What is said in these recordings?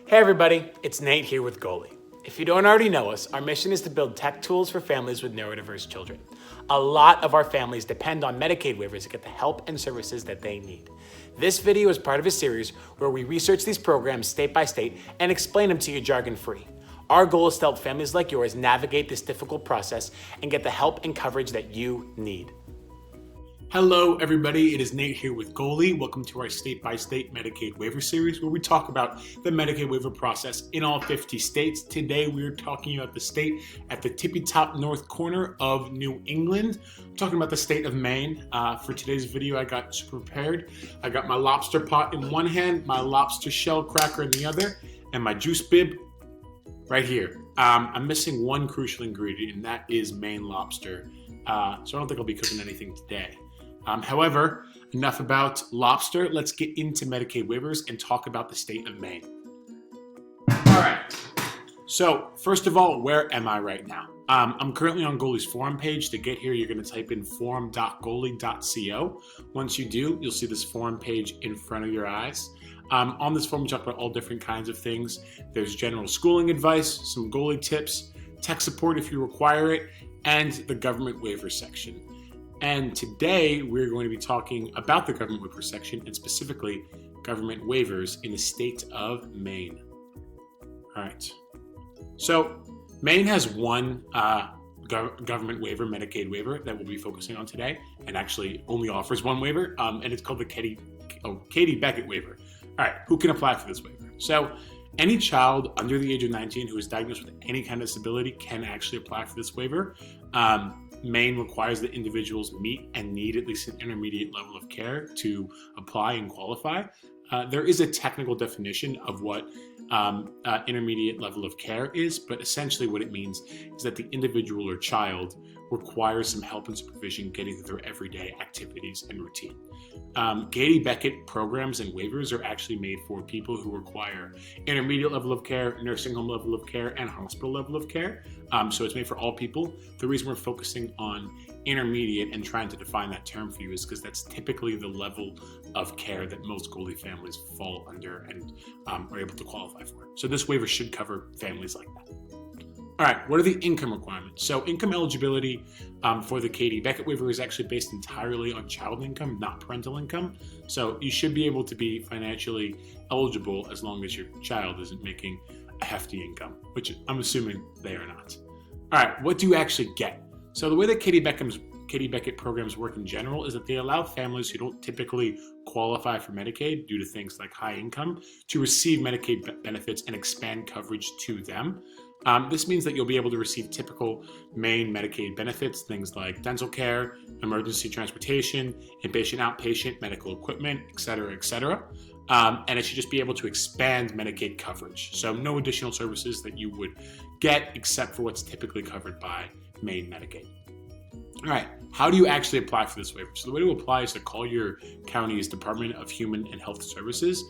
Hey everybody, it's Nate here with Goalie. If you don't already know us, our mission is to build tech tools for families with neurodiverse children. A lot of our families depend on Medicaid waivers to get the help and services that they need. This video is part of a series where we research these programs state by state and explain them to you jargon-free. Our goal is to help families like yours navigate this difficult process and get the help and coverage that you need. Hello everybody, it is Nate here with Goalie. Welcome to our state-by-state Medicaid waiver series where we talk about the Medicaid waiver process in all 50 states. Today we are talking about the state at the tippy-top north corner of New England. I'm talking about the state of Maine. For today's video I got super prepared. I got my lobster pot in one hand, my lobster shell cracker in the other, and my juice bib right here. I'm missing one crucial ingredient, and that is Maine lobster. So I don't think I'll be cooking anything today. However, enough about lobster. Let's get into Medicaid waivers and talk about the state of Maine. All right. So first of all, where am I right now? I'm currently on Goalie's forum page. To get here, you're going to type in forum.goalie.co. Once you do, you'll see this forum page in front of your eyes. On this forum, we talk about all different kinds of things. There's general schooling advice, some Goalie tips, tech support if you require it, and the government waiver section. And today we're going to be talking about the government waiver section and specifically government waivers in the state of Maine. All right. So Maine has one government waiver, Medicaid waiver, that we'll be focusing on today, and actually only offers one waiver, and it's called the Katie Beckett waiver. All right, who can apply for this waiver? So any child under the age of 19 who is diagnosed with any kind of disability can actually apply for this waiver. Maine requires that individuals meet and need at least an intermediate level of care to apply and qualify. There is a technical definition of what intermediate level of care is, but essentially what it means is that the individual or child requires some help and supervision getting through their everyday activities and routine. Katie Beckett programs and waivers are actually made for people who require intermediate level of care, nursing home level of care, and hospital level of care. So it's made for all people. The reason we're focusing on intermediate and trying to define that term for you is because that's typically the level of care that most Goalie families fall under and are able to qualify for. So this waiver should cover families like that. All right, what are the income requirements? So income eligibility for the Katie Beckett waiver is actually based entirely on child income, not parental income. So you should be able to be financially eligible as long as your child isn't making a hefty income, which I'm assuming they are not. All right, what do you actually get? So the way that Katie Beckett programs work in general is that they allow families who don't typically qualify for Medicaid due to things like high income to receive Medicaid benefits and expand coverage to them. This means that you'll be able to receive typical Maine Medicaid benefits, things like dental care, emergency transportation, inpatient, outpatient, medical equipment, et cetera, and it should just be able to expand Medicaid coverage. So no additional services that you would get except for what's typically covered by Maine Medicaid. All right, how do you actually apply for this waiver? So the way to apply is to call your county's Department of Human and Health Services.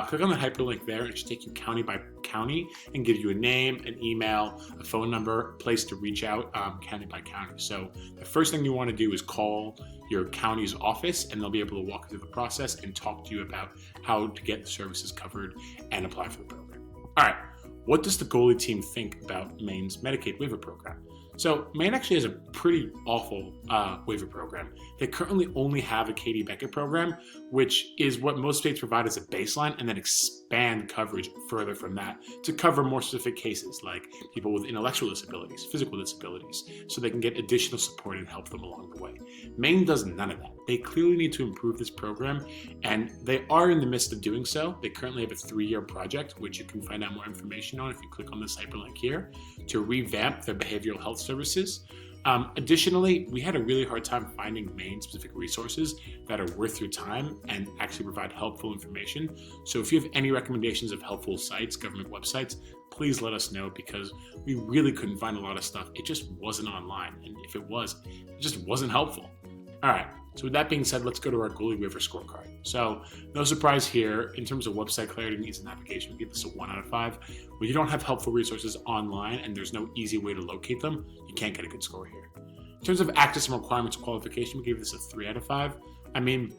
Click on the hyperlink there. It should take you county by county and give you a name, an email, a phone number, a place to reach out county by county. So the first thing you want to do is call your county's office, and they'll be able to walk you through the process and talk to you about how to get the services covered and apply for the program. All right, what does the Goalie team think about Maine's Medicaid waiver program? So Maine actually has a pretty awful waiver program. They currently only have a Katie Beckett program, which is what most states provide as a baseline and then expand coverage further from that to cover more specific cases like people with intellectual disabilities, physical disabilities, so they can get additional support and help them along the way. Maine does none of that. They clearly need to improve this program, and they are in the midst of doing so. They currently have a 3-year project, which you can find out more information on if you click on this hyperlink here, to revamp their behavioral health services. Additionally, we had a really hard time finding Maine-specific resources that are worth your time and actually provide helpful information. So if you have any recommendations of helpful sites, government websites, please let us know because we really couldn't find a lot of stuff. It just wasn't online, and if it was, it just wasn't helpful. All right, so with that being said, let's go to our Goalie waiver scorecard. So no surprise here, in terms of website clarity, needs, and navigation, we give this a 1 out of 5. When you don't have helpful resources online and there's no easy way to locate them, you can't get a good score here. In terms of access and requirements qualification, we gave this a 3 out of 5. I mean,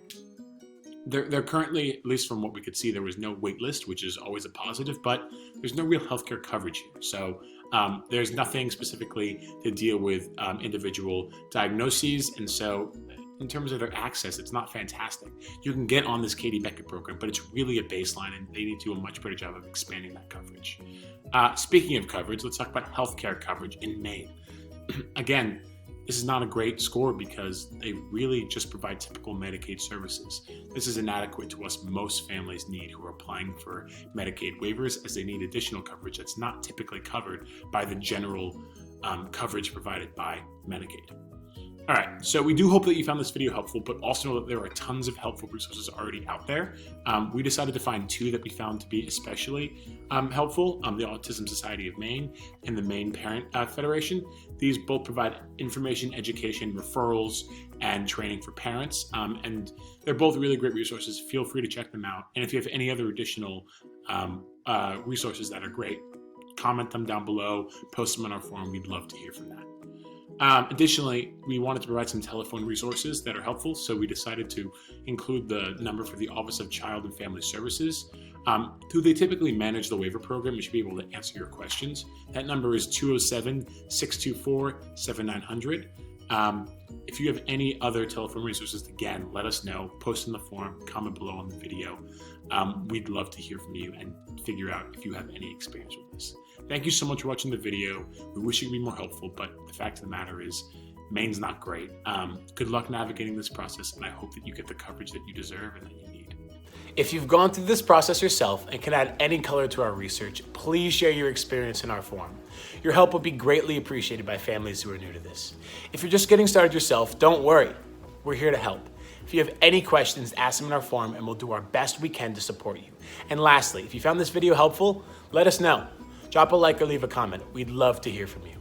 There currently, at least from what we could see, there was no wait list, which is always a positive, but there's no real healthcare coverage here. So there's nothing specifically to deal with individual diagnoses. And so in terms of their access, it's not fantastic. You can get on this Katie Beckett program, but it's really a baseline, and they need to do a much better job of expanding that coverage. Speaking of coverage, let's talk about healthcare coverage in Maine. Again, this is not a great score because they really just provide typical Medicaid services. This is inadequate to what most families need who are applying for Medicaid waivers, as they need additional coverage that's not typically covered by the general coverage provided by Medicaid. All right, so we do hope that you found this video helpful, but also know that there are tons of helpful resources already out there. We decided to find two that we found to be especially helpful, the Autism Society of Maine and the Maine Parent Federation. These both provide information, education, referrals, and training for parents, and they're both really great resources. Feel free to check them out. And if you have any other additional resources that are great, comment them down below, post them on our forum. We'd love to hear from that. Additionally, we wanted to provide some telephone resources that are helpful, so we decided to include the number for the Office of Child and Family Services. Who they typically manage the waiver program, we should be able to answer your questions. That number is 207-624-7900. If you have any other telephone resources, again, let us know. Post in the forum, comment below on the video. We'd love to hear from you and figure out if you have any experience with this. Thank you so much for watching the video. We wish it could be more helpful, but the fact of the matter is, Maine's not great. Good luck navigating this process, and I hope that you get the coverage that you deserve and that you need. If you've gone through this process yourself and can add any color to our research, please share your experience in our forum. Your help would be greatly appreciated by families who are new to this. If you're just getting started yourself, don't worry. We're here to help. If you have any questions, ask them in our forum and we'll do our best we can to support you. And lastly, if you found this video helpful, let us know. Drop a like or leave a comment. We'd love to hear from you.